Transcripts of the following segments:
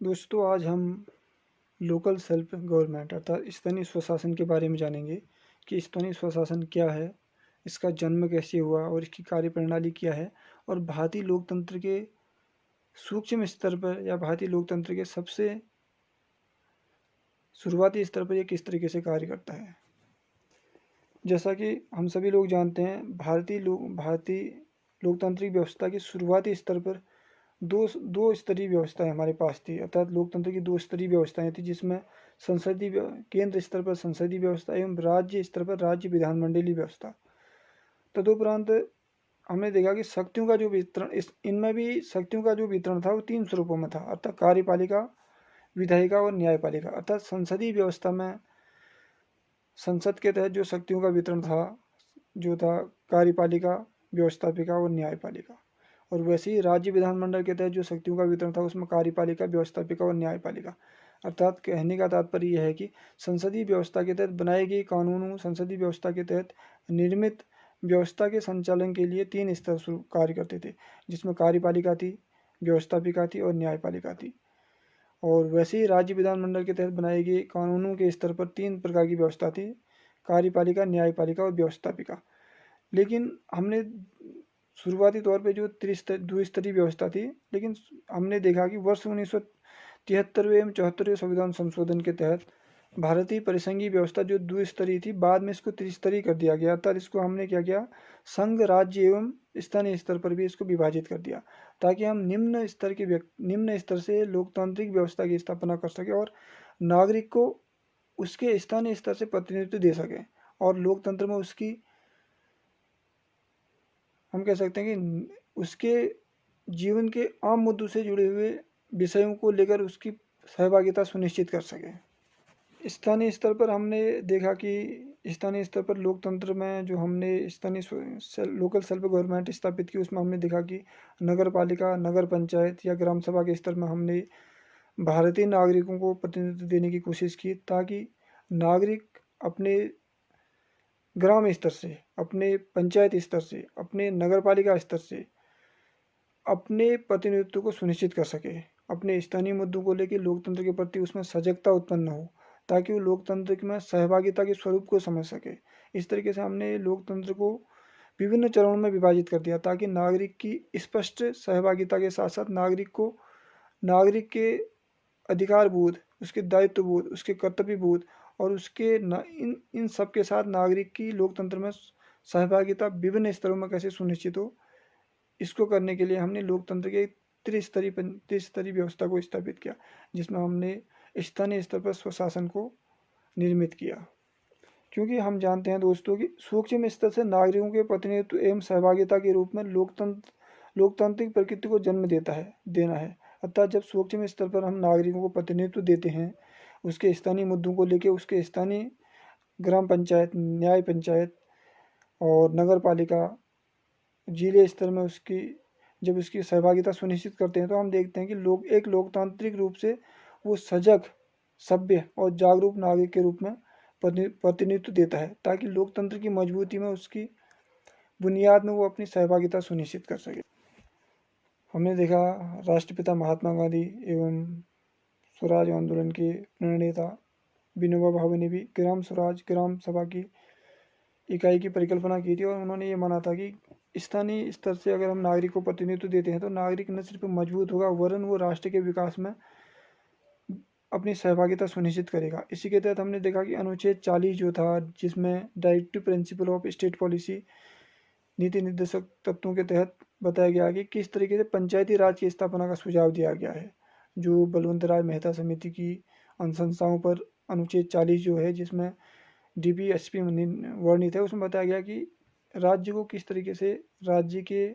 दोस्तों, आज हम लोकल सेल्फ गवर्नमेंट अर्थात स्थानीय स्वशासन के बारे में जानेंगे कि स्थानीय स्वशासन क्या है, इसका जन्म कैसे हुआ और इसकी कार्यप्रणाली क्या है और भारतीय लोकतंत्र के सूक्ष्म स्तर पर या भारतीय लोकतंत्र के सबसे शुरुआती स्तर पर यह किस तरीके से कार्य करता है। जैसा कि हम सभी लोग जानते हैं, भारतीय लोकतांत्रिक व्यवस्था के शुरुआती स्तर पर दो स्तरीय व्यवस्थाएं हमारे पास थी। अर्थात लोकतंत्र की दो स्तरीय व्यवस्थाएं थी, जिसमें केंद्र स्तर पर संसदीय व्यवस्था एवं राज्य स्तर पर राज्य विधानमंडलीय व्यवस्था। तदुपरांत हमने देखा कि शक्तियों का जो वितरण इनमें भी शक्तियों का जो वितरण था वो तीन स्वरूपों में था, अर्थात कार्यपालिका, विधायिका और न्यायपालिका। अर्थात संसदीय व्यवस्था में संसद के तहत जो शक्तियों का वितरण था जो था कार्यपालिका, व्यवस्थापिका और न्यायपालिका। और वैसे ही राज्य विधानमंडल के तहत जो शक्तियों का वितरण था उसमें कार्यपालिका, व्यवस्थापिका और न्यायपालिका। अर्थात कहने का तात्पर्य यह है कि संसदीय व्यवस्था के तहत बनाए गए कानूनों, संसदीय व्यवस्था के तहत निर्मित व्यवस्था के संचालन के लिए तीन स्तर कार्य करते थे, जिसमें कार्यपालिका थी, व्यवस्थापिका थी और न्यायपालिका थी। और वैसे ही राज्य विधानमंडल के तहत बनाए गए कानूनों के स्तर पर तीन प्रकार की व्यवस्था थी, कार्यपालिका, न्यायपालिका और व्यवस्थापिका। लेकिन हमने शुरुआती तौर पे जो द्विस्तरीय व्यवस्था थी, लेकिन हमने देखा कि वर्ष 1973वें एवं 74वें संविधान संशोधन के तहत भारतीय परिसंघीय व्यवस्था जो द्विस्तरीय थी, बाद में इसको त्रिस्तरीय कर दिया गया। अर्थात इसको हमने क्या किया, संघ, राज्य एवं स्थानीय स्तर पर भी इसको विभाजित कर दिया, ताकि हम निम्न स्तर से लोकतांत्रिक व्यवस्था की स्थापना कर सके और नागरिक को उसके स्थानीय स्तर से प्रतिनिधित्व दे सके और लोकतंत्र में उसकी, हम कह सकते हैं कि उसके जीवन के आम मुद्दों से जुड़े हुए विषयों को लेकर उसकी सहभागिता सुनिश्चित कर सके। स्थानीय स्तर पर हमने देखा कि स्थानीय स्तर पर लोकतंत्र में जो हमने लोकल सेल्फ गवर्नमेंट स्थापित की, उसमें हमने देखा कि नगर पालिका, नगर पंचायत या ग्राम सभा के स्तर में हमने भारतीय नागरिकों को प्रतिनिधित्व देने की कोशिश की, ताकि नागरिक अपने ग्राम स्तर से, अपने पंचायत स्तर से, अपने नगर पालिका स्तर से अपने प्रतिनिधित्व को सुनिश्चित कर सके, अपने स्थानीय मुद्दों को लेकर लोकतंत्र के प्रति उसमें सजगता उत्पन्न हो, ताकि वो लोकतंत्र में सहभागिता के स्वरूप को समझ सके। इस तरीके से हमने लोकतंत्र को विभिन्न चरणों में विभाजित कर दिया, ताकि नागरिक की स्पष्ट सहभागिता के साथ साथ नागरिक के अधिकार बोध, उसके दायित्व बोध, उसके कर्तव्य बोध और इन सब के साथ नागरिक की लोकतंत्र में सहभागिता विभिन्न स्तरों में कैसे सुनिश्चित हो, इसको करने के लिए हमने लोकतंत्र के त्रिस्तरीय व्यवस्था को स्थापित किया, जिसमें हमने स्थानीय स्तर पर स्वशासन को निर्मित किया। क्योंकि हम जानते हैं दोस्तों कि सूक्ष्म स्तर से नागरिकों के प्रतिनिधित्व एवं सहभागिता के रूप में लोकतांत्रिक प्रकृति को जन्म देना है। अर्थात जब सूक्ष्म स्तर पर हम नागरिकों को प्रतिनिधित्व देते हैं, उसके स्थानीय मुद्दों को लेकर उसके स्थानीय ग्राम पंचायत, न्याय पंचायत और नगर पालिका, जिले स्तर में जब उसकी सहभागिता सुनिश्चित करते हैं, तो हम देखते हैं कि एक लोकतांत्रिक रूप से वो सजग, सभ्य और जागरूक नागरिक के रूप में प्रतिनिधित्व देता है, ताकि लोकतंत्र की मजबूती में उसकी बुनियाद में वो अपनी सहभागिता सुनिश्चित कर सके। हमने देखा राष्ट्रपिता महात्मा गांधी एवं स्वराज आंदोलन के प्रणेता विनोबा भावे ने भी ग्राम स्वराज, ग्राम सभा की इकाई की परिकल्पना की थी और उन्होंने ये माना था कि स्थानीय स्तर से अगर हम नागरिक को प्रतिनिधित्व देते हैं तो नागरिक न सिर्फ मजबूत होगा वरन वो राष्ट्र के विकास में अपनी सहभागिता सुनिश्चित करेगा। इसी के तहत हमने देखा कि अनुच्छेद 40 जो था, जिसमें directive principle of state policy, नीति निर्देशक तत्वों के तहत बताया गया कि किस तरीके से पंचायती राज की स्थापना का सुझाव दिया गया है, जो बलवंत राय मेहता समिति की अनुशंसाओं पर अनुच्छेद 40 जो है, जिसमें DPSP वर्णित है, उसमें बताया गया कि राज्य को किस तरीके से राज्य के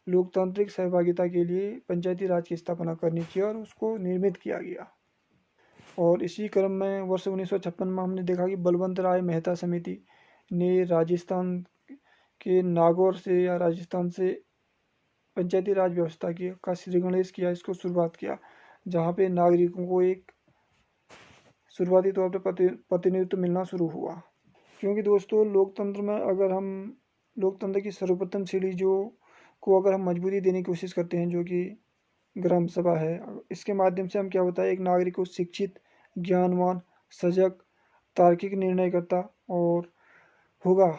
लोकतांत्रिक सहभागिता के लिए पंचायती राज की स्थापना करनी चाहिए और उसको निर्मित किया गया। और इसी क्रम में वर्ष 1956 में हमने देखा कि बलवंत राय मेहता समिति ने राजस्थान के नागौर से या राजस्थान से पंचायती राज व्यवस्था का श्री गणेश किया, इसको शुरुआत किया, जहाँ पे नागरिकों को एक शुरुआती तौर पर प्रतिनिधित्व मिलना शुरू हुआ। क्योंकि दोस्तों लोकतंत्र में अगर हम लोकतंत्र की सर्वप्रथम सीढ़ी को अगर हम मजबूती देने की कोशिश करते हैं, जो कि ग्राम सभा है। इसके माध्यम से हम क्या होता है, एक नागरिक को शिक्षित, ज्ञानवान, सजग, तार्किक निर्णयकर्ता और होगा।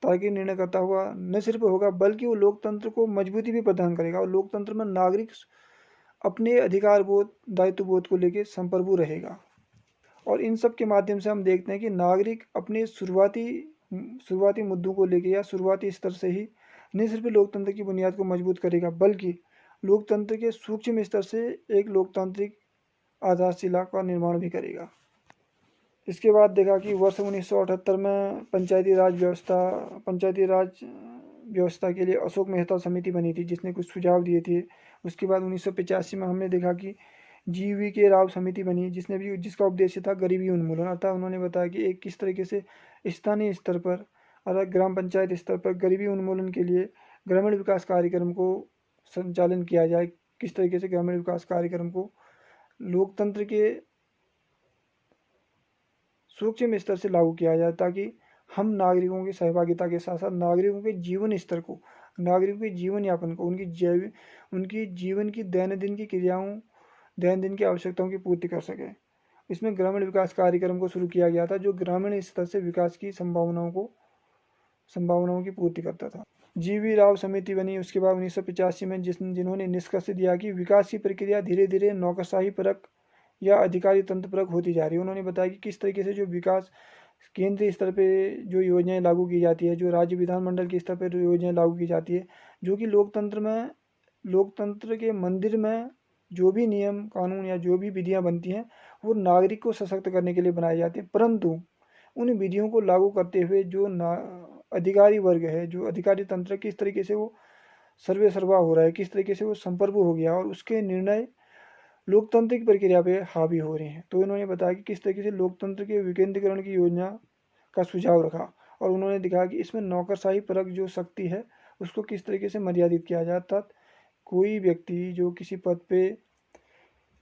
तार्किक निर्णयकर्ता होगा, न सिर्फ होगा बल्कि वो लोकतंत्र को मजबूती भी प्रदान करेगा और लोकतंत्र में नागरिक अपने अधिकार बोध, दायित्व बोध को लेकर संप्रभु रहेगा। और इन सब के माध्यम से हम देखते हैं कि नागरिक अपने शुरुआती मुद्दों को लेकर या शुरुआती स्तर से ही न सिर्फ लोकतंत्र की बुनियाद को मजबूत करेगा बल्कि लोकतंत्र के सूक्ष्म स्तर से एक लोकतांत्रिक आधारशिला का निर्माण भी करेगा। इसके बाद देखा कि वर्ष 1978 में पंचायती राज व्यवस्था के लिए अशोक मेहता समिति बनी थी जिसने कुछ सुझाव दिए थे। उसके बाद 1985 में हमने देखा कि GV राव समिति बनी जिसका उद्देश्य था गरीबी उन्मूलन। अर्थात उन्होंने बताया कि एक किस तरीके से स्थानीय स्तर पर अर्थात ग्राम पंचायत स्तर पर गरीबी उन्मूलन के लिए ग्रामीण विकास कार्यक्रम को संचालन किया जाए, किस तरीके से ग्रामीण विकास कार्यक्रम को लोकतंत्र के सूक्ष्म स्तर से लागू किया जाए ताकि हम नागरिकों की सहभागिता के साथ साथ नागरिकों के जीवन स्तर को, नागरिकों के जीवन यापन को, उनकी जीवन की दैनंदिन की क्रियाओं, दैनंदिन की आवश्यकताओं की पूर्ति कर सके। इसमें ग्रामीण विकास कार्यक्रम को शुरू किया गया था जो ग्रामीण स्तर से विकास की संभावनाओं की पूर्ति करता था। GV राव समिति बनी। उसके बाद 1985 में जिन्होंने निष्कर्ष दिया कि विकास की प्रक्रिया धीरे धीरे नौकरशाही परक या अधिकारी तंत्र परक होती जा रही है। उन्होंने बताया कि किस तरीके से जो विकास केंद्रीय स्तर पे जो योजनाएं लागू की जाती है, जो राज्य विधानमंडल के स्तर पर योजनाएं लागू की जाती है, जो कि लोकतंत्र के मंदिर में जो भी नियम कानून या जो भी विधियां बनती हैं वो नागरिक को सशक्त करने के लिए बनाई जाती है, परंतु उन विधियों को लागू करते हुए जो अधिकारी वर्ग है, जो अधिकारी तंत्र, किस तरीके से वो सर्वे सर्वा हो रहा है, किस तरीके से वो संप्रभु हो गया और उसके निर्णय लोकतांत्रिक प्रक्रिया पे हावी हो रहे हैं। तो इन्होंने बताया कि किस तरीके से लोकतंत्र के विकेंद्रीकरण की योजना का सुझाव रखा और उन्होंने दिखाया कि इसमें नौकरशाही परक जो शक्ति है उसको किस तरीके से मर्यादित किया जाए, अर्थात कोई व्यक्ति जो किसी पद पे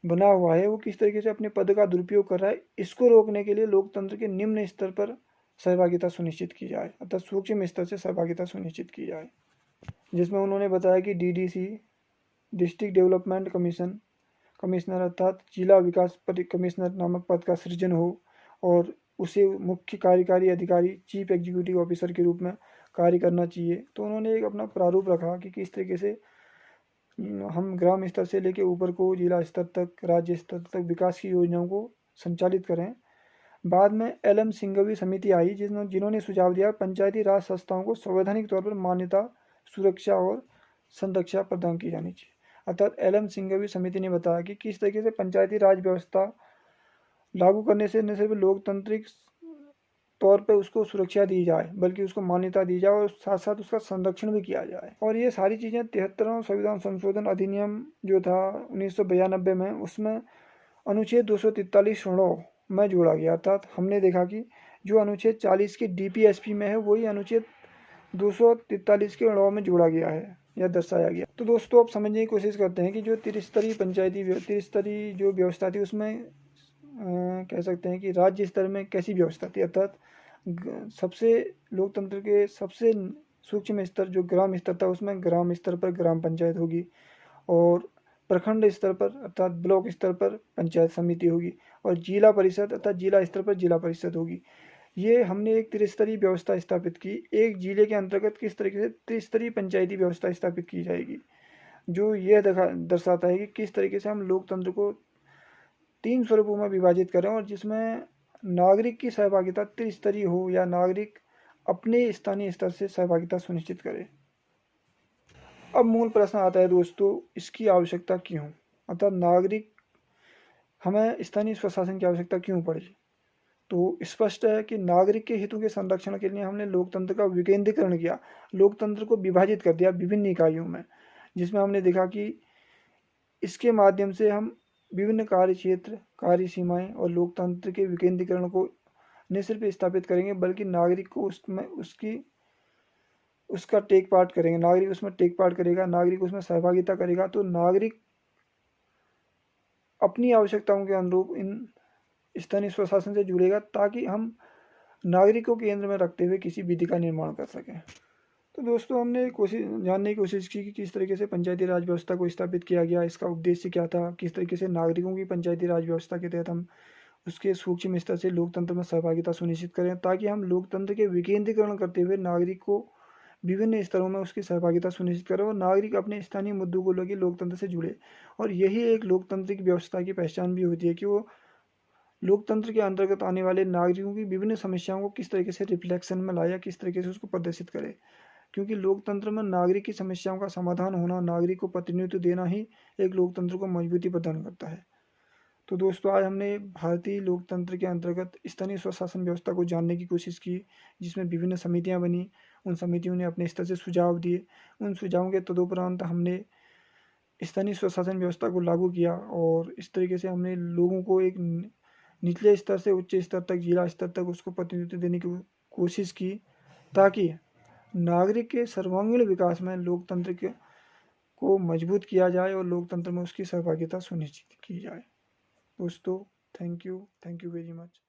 बना हुआ है वो किस तरीके से अपने पद का दुरुपयोग कर रहा है, इसको रोकने के लिए लोकतंत्र के निम्न स्तर पर सहभागिता सुनिश्चित की जाए, अर्थात सूक्ष्म स्तर से सहभागिता सुनिश्चित की जाए। जिसमें उन्होंने बताया कि DDC डिस्ट्रिक्ट डेवलपमेंट कमिश्नर अर्थात जिला विकास कमिश्नर नामक पद का सृजन हो और उसे मुख्य कार्यकारी अधिकारी चीफ एग्जीक्यूटिव ऑफिसर के रूप में कार्य करना चाहिए। तो उन्होंने एक अपना प्रारूप रखा कि किस तरीके से हम ग्राम स्तर से लेकर ऊपर को जिला स्तर तक, राज्य स्तर तक विकास की योजनाओं को संचालित करें। बाद में LM सिंघवी समिति आई जिन्होंने सुझाव दिया पंचायती राज संस्थाओं को संवैधानिक तौर पर मान्यता, सुरक्षा और संरक्षा प्रदान की जानी चाहिए। अर्थात LM सिंघवी समिति ने बताया कि किस तरीके से पंचायती राज व्यवस्था लागू करने से न सिर्फ लोकतांत्रिक तौर पे उसको सुरक्षा दी जाए बल्कि उसको मान्यता दी जाए और साथ साथ उसका संरक्षण भी किया जाए। और ये सारी चीज़ें 73वां संविधान संशोधन अधिनियम जो था 1992 में, उसमें अनुच्छेद 243 में जोड़ा गया। अर्थात हमने देखा कि जो अनुच्छेद 40 की DPSP में है वही अनुच्छेद 243 के णों में जोड़ा गया है या दर्शाया गया। तो दोस्तों अब समझने की कोशिश करते हैं कि जो त्रिस्तरीय जो व्यवस्था थी उसमें कह सकते हैं कि राज्य स्तर में कैसी व्यवस्था थी, अर्थात सबसे लोकतंत्र के सबसे सूक्ष्म स्तर जो ग्राम स्तर था उसमें ग्राम स्तर पर ग्राम पंचायत होगी और प्रखंड स्तर पर अर्थात ब्लॉक स्तर पर पंचायत समिति होगी और जिला परिषद अर्थात जिला स्तर पर जिला परिषद होगी। ये हमने एक त्रिस्तरीय व्यवस्था स्थापित की। एक जिले के अंतर्गत किस तरीके से त्रिस्तरीय पंचायती व्यवस्था स्थापित की जाएगी, जो यह दर्शाता है कि किस तरीके से हम लोकतंत्र को 3 स्वरूपों में विभाजित करें और जिसमें नागरिक की सहभागिता त्रिस्तरीय हो या नागरिक अपने स्थानीय स्तर से सहभागिता सुनिश्चित करे। अब मूल प्रश्न आता है दोस्तों, इसकी आवश्यकता क्यों, अर्थात नागरिक हमें स्थानीय स्वशासन की आवश्यकता क्यों पड़ी। तो स्पष्ट है कि नागरिक के हितों के संरक्षण के लिए हमने लोकतंत्र का विकेंद्रीकरण किया, लोकतंत्र को विभाजित कर दिया विभिन्न इकाइयों में, जिसमें हमने देखा कि इसके माध्यम से हम विभिन्न कार्य क्षेत्र, कार्य सीमाएं और लोकतंत्र के विकेंद्रीकरण को न सिर्फ स्थापित करेंगे बल्कि नागरिक को उसका टेक पार्ट करेंगे, नागरिक उसमें टेक पार्ट करेगा, नागरिक उसमें सहभागिता करेगा। तो नागरिक अपनी आवश्यकताओं के अनुरूप इन स्थानीय स्वशासन से जुड़ेगा ताकि हम नागरिक को केंद्र में रखते हुए किसी विधि का निर्माण कर सकें। तो दोस्तों हमने जानने की कोशिश की कि किस तरीके से पंचायती राज व्यवस्था को स्थापित किया गया, इसका उद्देश्य क्या था, किस तरीके से नागरिकों की पंचायती राज व्यवस्था के तहत हम उसके सूक्ष्म स्तर से लोकतंत्र में सहभागिता सुनिश्चित करें, ताकि हम लोकतंत्र के विकेंद्रीकरण करते हुए नागरिक को विभिन्न स्तरों में उसकी सहभागिता सुनिश्चित करें और नागरिक अपने स्थानीय मुद्दों को लेकर लोकतंत्र से जुड़े। और यही एक लोकतांत्रिक व्यवस्था की पहचान भी होती है कि वो लोकतंत्र के अंतर्गत आने वाले नागरिकों की विभिन्न समस्याओं को किस तरीके से रिफ्लेक्शन में लाया, किस तरीके से उसको प्रदर्शित करे। क्योंकि लोकतंत्र में नागरिक की समस्याओं का समाधान होना, नागरिक को प्रतिनिधित्व देना ही एक लोकतंत्र को मजबूती प्रदान करता है। तो दोस्तों आज हमने भारतीय लोकतंत्र के अंतर्गत स्थानीय स्वशासन व्यवस्था को जानने की कोशिश की, जिसमें विभिन्न समितियां बनी। उन समितियों ने अपने स्तर से सुझाव दिए। उन सुझावों के तदुपरांत हमने स्थानीय स्वशासन व्यवस्था को लागू किया और इस तरीके से हमने लोगों को एक निचले स्तर से उच्च स्तर तक, जिला स्तर तक उसको प्रतिनिधित्व देने की कोशिश की, ताकि नागरिक के सर्वांगीण विकास में लोकतंत्र को मजबूत किया जाए और लोकतंत्र में उसकी सहभागिता सुनिश्चित की जाए। दोस्तों, थैंक यू वेरी मच।